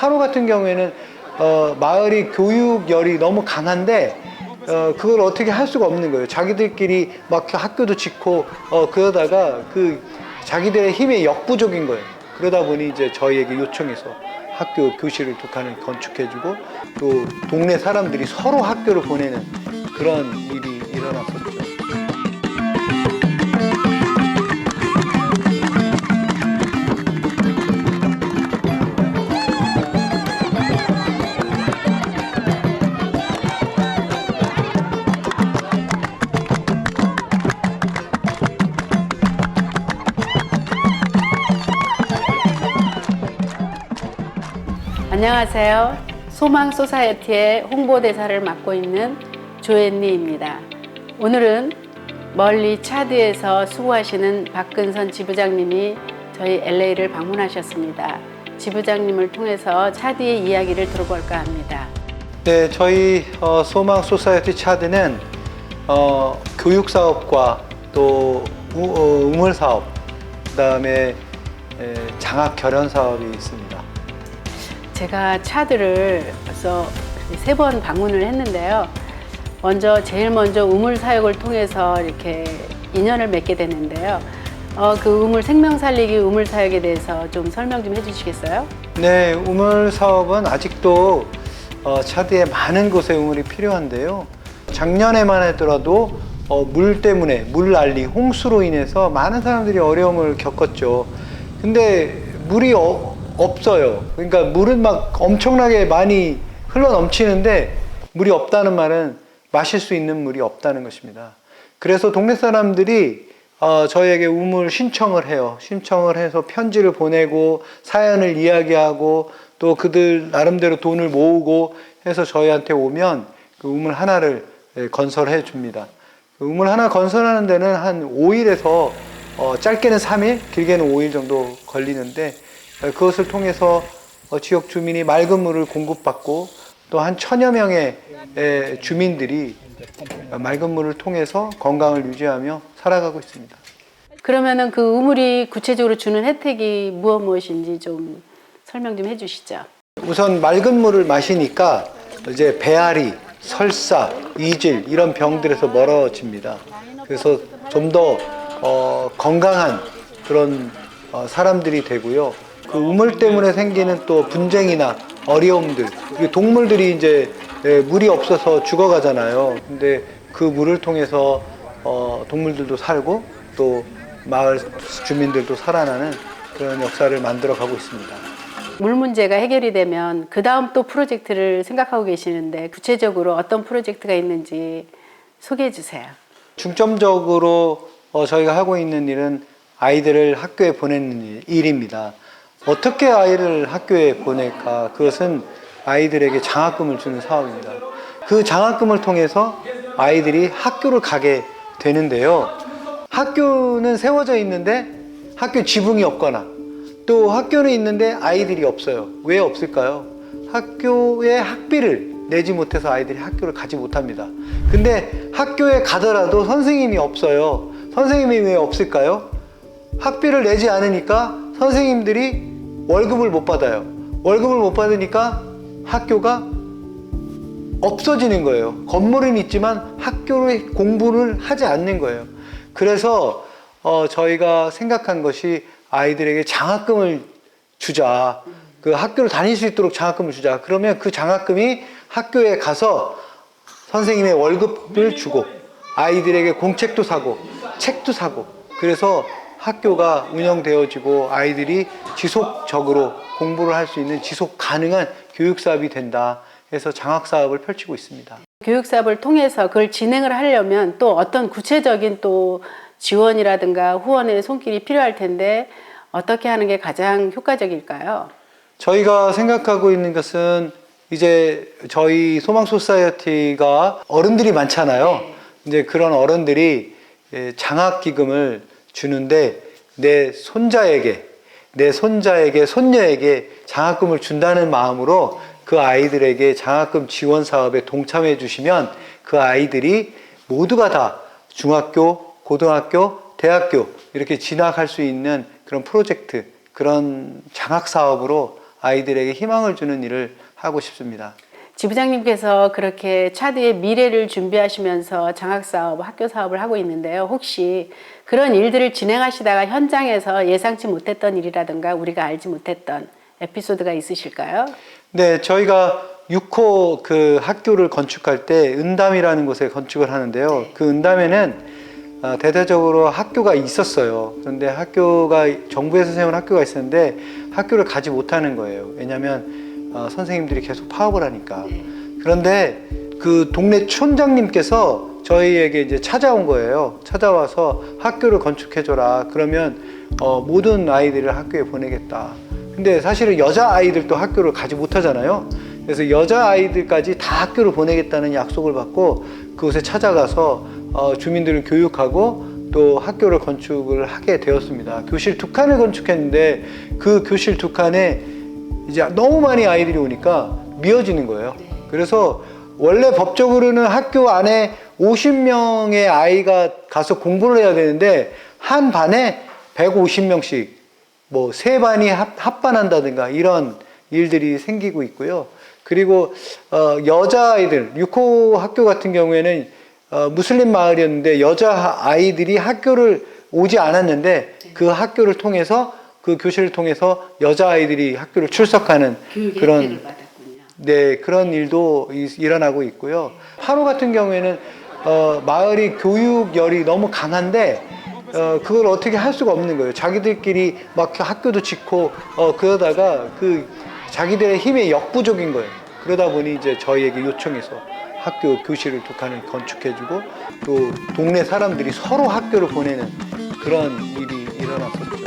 하루 같은 경우에는 마을이 교육열이 너무 강한데 그걸 어떻게 할 수가 없는 거예요. 자기들끼리 막 학교도 짓고 그러다가 그 자기들의 힘이 역부족인 거예요. 그러다 보니 이제 저희에게 요청해서 학교 교실을 두 칸을 건축해주고 또 동네 사람들이 서로 학교를 보내는 그런 일이 일어났었죠. 안녕하세요. 소망 소사이어티의 홍보대사를 맡고 있는 조앤리입니다. 오늘은 멀리 차드에서 수고하시는 박근선 지부장님이 저희 LA를 방문하셨습니다. 지부장님을 통해서 차드의 이야기를 들어볼까 합니다. 네, 저희 소망 소사이어티 차드는 교육 사업과 또 우물 사업, 그다음에 장학 결연 사업이 있습니다. 제가 차드를 벌써 3번 방문을 했는데요. 제일 먼저 우물 사역을 통해서 이렇게 인연을 맺게 됐는데요. 그 우물 생명 살리기 우물 사역에 대해서 좀 설명 좀 해주시겠어요? 네, 우물 사업은 아직도 차드에 많은 곳에 우물이 필요한데요. 작년에만 하더라도 물 때문에 물 난리, 홍수로 인해서 많은 사람들이 어려움을 겪었죠. 근데 물이 없어요. 그러니까 물은 막 엄청나게 많이 흘러 넘치는데 물이 없다는 말은 마실 수 있는 물이 없다는 것입니다. 그래서 동네 사람들이 저희에게 우물 신청을 해요. 신청을 해서 편지를 보내고 사연을 이야기하고 또 그들 나름대로 돈을 모으고 해서 저희한테 오면 그 우물 하나를 건설해 줍니다. 그 우물 하나 건설하는 데는 한 5일에서 짧게는 3일, 길게는 5일 정도 걸리는데 그것을 통해서 지역 주민이 맑은 물을 공급받고 또 한 1000여 명의 주민들이 맑은 물을 통해서 건강을 유지하며 살아가고 있습니다. 그러면은 그 우물이 구체적으로 주는 혜택이 무엇인지 좀 설명 좀 해주시죠. 우선 맑은 물을 마시니까 이제 배앓이, 설사, 이질 이런 병들에서 멀어집니다. 그래서 좀 더 건강한 그런 사람들이 되고요. 그 우물 때문에 생기는 또 분쟁이나 어려움들, 동물들이 이제 물이 없어서 죽어가잖아요. 근데 그 물을 통해서 동물들도 살고 또 마을 주민들도 살아나는 그런 역사를 만들어 가고 있습니다. 물 문제가 해결이 되면 그 다음 또 프로젝트를 생각하고 계시는데 구체적으로 어떤 프로젝트가 있는지 소개해 주세요. 중점적으로 저희가 하고 있는 일은 아이들을 학교에 보내는 일입니다. 어떻게 아이를 학교에 보낼까? 그것은 아이들에게 장학금을 주는 사업입니다. 그 장학금을 통해서 아이들이 학교를 가게 되는데요. 학교는 세워져 있는데 학교 지붕이 없거나 또 학교는 있는데 아이들이 없어요. 왜 없을까요? 학교에 학비를 내지 못해서 아이들이 학교를 가지 못합니다. 근데 학교에 가더라도 선생님이 없어요. 선생님이 왜 없을까요? 학비를 내지 않으니까 선생님들이 월급을 못 받아요. 월급을 못 받으니까 학교가 없어지는 거예요. 건물은 있지만 학교에 공부를 하지 않는 거예요. 그래서 저희가 생각한 것이 아이들에게 장학금을 주자. 그 학교를 다닐 수 있도록 장학금을 주자. 그러면 그 장학금이 학교에 가서 선생님의 월급을 주고 아이들에게 공책도 사고 책도 사고 그래서 학교가 운영되어지고 아이들이 지속적으로 공부를 할 수 있는 지속 가능한 교육 사업이 된다 해서 장학 사업을 펼치고 있습니다. 교육 사업을 통해서 그걸 진행을 하려면 또 어떤 구체적인 또 지원이라든가 후원의 손길이 필요할 텐데 어떻게 하는 게 가장 효과적일까요? 저희가 생각하고 있는 것은 이제 저희 소망 소사이어티가 어른들이 많잖아요. 이제 그런 어른들이 장학 기금을 주는데 내 손자에게, 손녀에게 장학금을 준다는 마음으로 그 아이들에게 장학금 지원 사업에 동참해 주시면 그 아이들이 모두가 다 중학교, 고등학교, 대학교 이렇게 진학할 수 있는 그런 프로젝트, 그런 장학 사업으로 아이들에게 희망을 주는 일을 하고 싶습니다. 지부장님께서 그렇게 차드의 미래를 준비하시면서 장학사업, 학교 사업을 하고 있는데요. 혹시 그런 일들을 진행하시다가 현장에서 예상치 못했던 일이라든가 우리가 알지 못했던 에피소드가 있으실까요? 네, 저희가 6호 그 학교를 건축할 때 은담이라는 곳에 건축을 하는데요. 그 은담에는 대대적으로 학교가 있었어요. 그런데 학교가 정부에서 세운 학교가 있었는데 학교를 가지 못하는 거예요. 왜냐하면 선생님들이 계속 파업을 하니까. 그런데 그 동네 촌장님께서 저희에게 이제 찾아온 거예요. 찾아와서 학교를 건축해줘라. 그러면 모든 아이들을 학교에 보내겠다. 근데 사실은 여자 아이들도 학교를 가지 못하잖아요. 그래서 여자 아이들까지 다 학교를 보내겠다는 약속을 받고 그곳에 찾아가서 주민들을 교육하고 또 학교를 건축을 하게 되었습니다. 교실 2칸을 건축했는데 그 교실 2칸에 이제 너무 많이 아이들이 오니까 미어지는 거예요. 그래서 원래 법적으로는 학교 안에 50명의 아이가 가서 공부를 해야 되는데 한 반에 150명씩 뭐 세 반이 합반한다든가 이런 일들이 생기고 있고요. 그리고 여자아이들 6호 학교 같은 경우에는 무슬림 마을이었는데 여자 아이들이 학교를 오지 않았는데 그 학교를 통해서 그 교실을 통해서 여자아이들이 학교를 출석하는 그런 네, 그런 일도 일어나고 있고요. 8호 같은 경우에는 마을이 교육열이 너무 강한데 그걸 어떻게 할 수가 없는 거예요. 자기들끼리 막 학교도 짓고 그러다가 그 자기들의 힘이 역부족인 거예요. 그러다 보니 이제 저희에게 요청해서 학교 교실을 2칸을 건축해주고 또 동네 사람들이 서로 학교를 보내는 그런 일이 일어났었죠.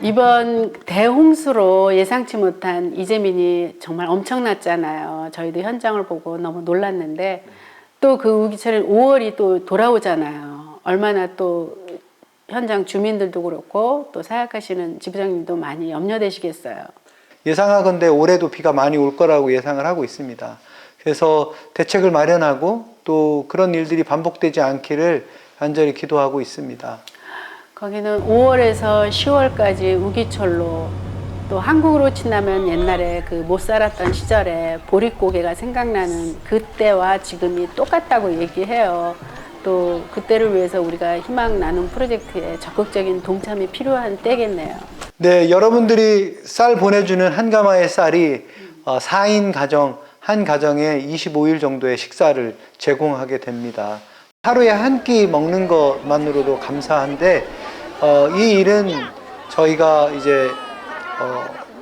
이번 대홍수로 예상치 못한 이재민이 정말 엄청났잖아요. 저희도 현장을 보고 너무 놀랐는데 또 그 우기철은 5월이 또 돌아오잖아요. 얼마나 또 현장 주민들도 그렇고 또 사역하시는 지부장님도 많이 염려되시겠어요. 예상하건대 올해도 비가 많이 올 거라고 예상을 하고 있습니다. 그래서 대책을 마련하고 또 그런 일들이 반복되지 않기를 간절히 기도하고 있습니다. 거기는 5월에서 10월까지 우기철로 또 한국으로 친다면 옛날에 그 못 살았던 시절에 보릿고개가 생각나는 그때와 지금이 똑같다고 얘기해요. 또 그때를 위해서 우리가 희망 나눔 프로젝트에 적극적인 동참이 필요한 때겠네요. 네, 여러분들이 쌀 보내주는 한 가마의 쌀이 4인 가정, 한 가정에 25일 정도의 식사를 제공하게 됩니다. 하루에 한 끼 먹는 것만으로도 감사한데 이 일은 저희가 이제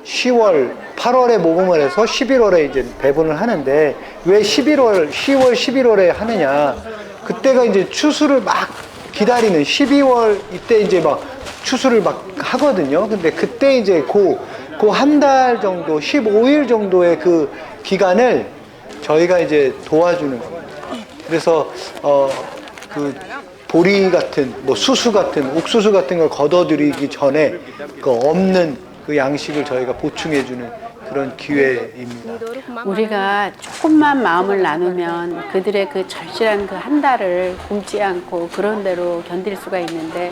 10월, 8월에 모금을 해서 11월에 이제 배분을 하는데 왜 11월, 10월, 11월에 하느냐? 그때가 이제 추수를 막 기다리는 12월 이때 이제 막 추수를 막 하거든요. 근데 그때 이제 그 한 달 정도, 15일 정도의 그 기간을 저희가 이제 도와주는 겁니다. 그래서 그 보리 같은 뭐 수수 같은 옥수수 같은 걸 걷어들이기 전에 그 없는 그 양식을 저희가 보충해주는 그런 기회입니다. 우리가 조금만 마음을 나누면 그들의 그 절실한 그 한 달을 굶지 않고 그런 대로 견딜 수가 있는데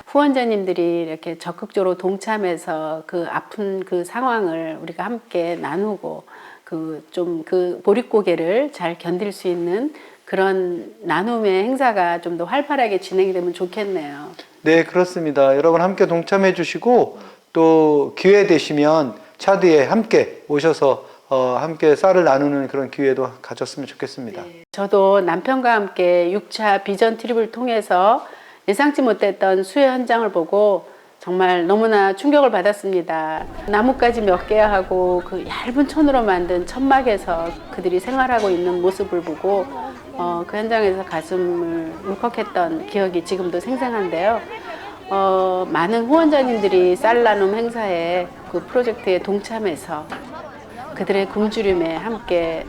후원자님들이 이렇게 적극적으로 동참해서 그 아픈 그 상황을 우리가 함께 나누고 그 보릿고개를 잘 견딜 수 있는 그런 나눔의 행사가 좀 더 활발하게 진행이 되면 좋겠네요. 네, 그렇습니다. 여러분 함께 동참해 주시고 또 기회 되시면 차드에 함께 오셔서 함께 쌀을 나누는 그런 기회도 가졌으면 좋겠습니다. 네. 저도 남편과 함께 6차 비전 트립을 통해서 예상치 못했던 수해 현장을 보고 정말 너무나 충격을 받았습니다. 나뭇가지 몇 개 하고 그 얇은 천으로 만든 천막에서 그들이 생활하고 있는 모습을 보고 그 현장에서 가슴을 울컥했던 기억이 지금도 생생한데요. 많은 후원자님들이 쌀 나눔 행사에 그 프로젝트에 동참해서 그들의 굶주림에 함께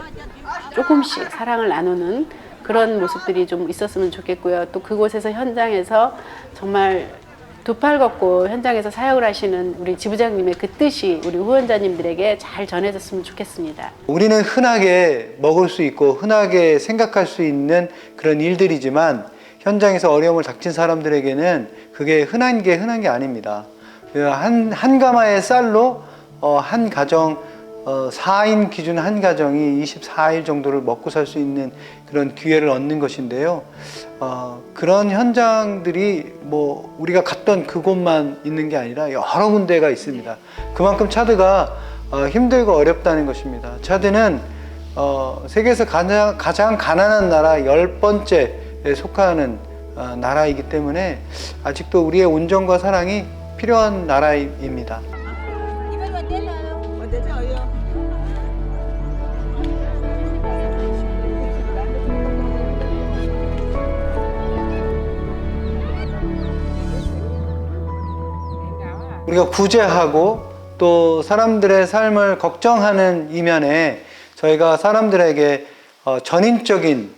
조금씩 사랑을 나누는 그런 모습들이 좀 있었으면 좋겠고요. 또 그곳에서 현장에서 정말 두 팔 걷고 현장에서 사역을 하시는 우리 지부장님의 그 뜻이 우리 후원자님들에게 잘 전해졌으면 좋겠습니다. 우리는 흔하게 먹을 수 있고 흔하게 생각할 수 있는 그런 일들이지만 현장에서 어려움을 닥친 사람들에게는 그게 흔한 게 아닙니다. 한 가마의 쌀로 한 가정 4인 기준 한 가정이 24일 정도를 먹고 살 수 있는 그런 기회를 얻는 것인데요. 그런 현장들이 뭐 우리가 갔던 그곳만 있는 게 아니라 여러 군데가 있습니다. 그만큼 차드가 힘들고 어렵다는 것입니다. 차드는 세계에서 가장 가난한 나라 10번째에 속하는 나라이기 때문에 아직도 우리의 온정과 사랑이 필요한 나라입니다. 우리가 구제하고 또 사람들의 삶을 걱정하는 이면에 저희가 사람들에게 전인적인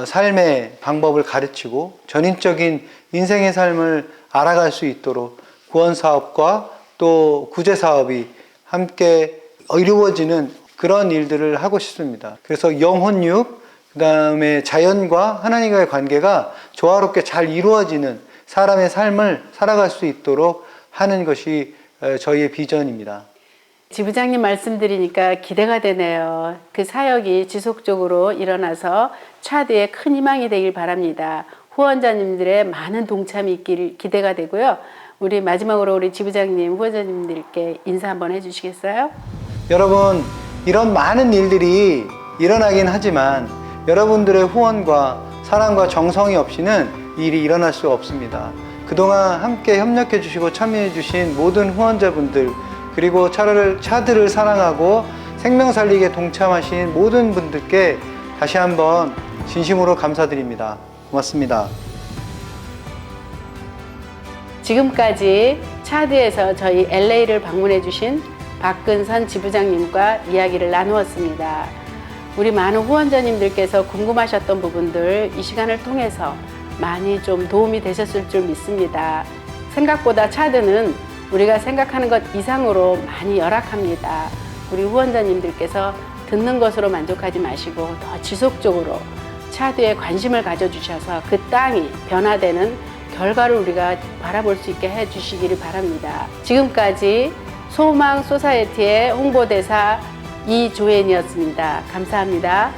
삶의 방법을 가르치고 전인적인 인생의 삶을 알아갈 수 있도록 구원사업과 또 구제사업이 함께 이루어지는 그런 일들을 하고 싶습니다. 그래서 영혼육, 그 다음에 자연과 하나님과의 관계가 조화롭게 잘 이루어지는 사람의 삶을 살아갈 수 있도록 하는 것이 저희의 비전입니다. 지부장님 말씀드리니까 기대가 되네요. 그 사역이 지속적으로 일어나서 차드에 큰 희망이 되길 바랍니다. 후원자님들의 많은 동참이 있길 기대가 되고요. 우리 마지막으로 우리 지부장님, 후원자님들께 인사 한번 해주시겠어요? 여러분, 이런 많은 일들이 일어나긴 하지만 여러분들의 후원과 사랑과 정성이 없이는 이 일이 일어날 수 없습니다. 그동안 함께 협력해 주시고 참여해 주신 모든 후원자분들, 그리고 차드를 사랑하고 생명 살리기에 동참하신 모든 분들께 다시 한번 진심으로 감사드립니다. 고맙습니다. 지금까지 차드에서 저희 LA를 방문해 주신 박근선 지부장님과 이야기를 나누었습니다. 우리 많은 후원자님들께서 궁금하셨던 부분들 이 시간을 통해서 많이 좀 도움이 되셨을 줄 믿습니다. 생각보다 차드는 우리가 생각하는 것 이상으로 많이 열악합니다. 우리 후원자님들께서 듣는 것으로 만족하지 마시고 더 지속적으로 차드에 관심을 가져주셔서 그 땅이 변화되는 결과를 우리가 바라볼 수 있게 해주시기를 바랍니다. 지금까지 소망 소사이어티의 홍보대사 이조앤이었습니다. 감사합니다.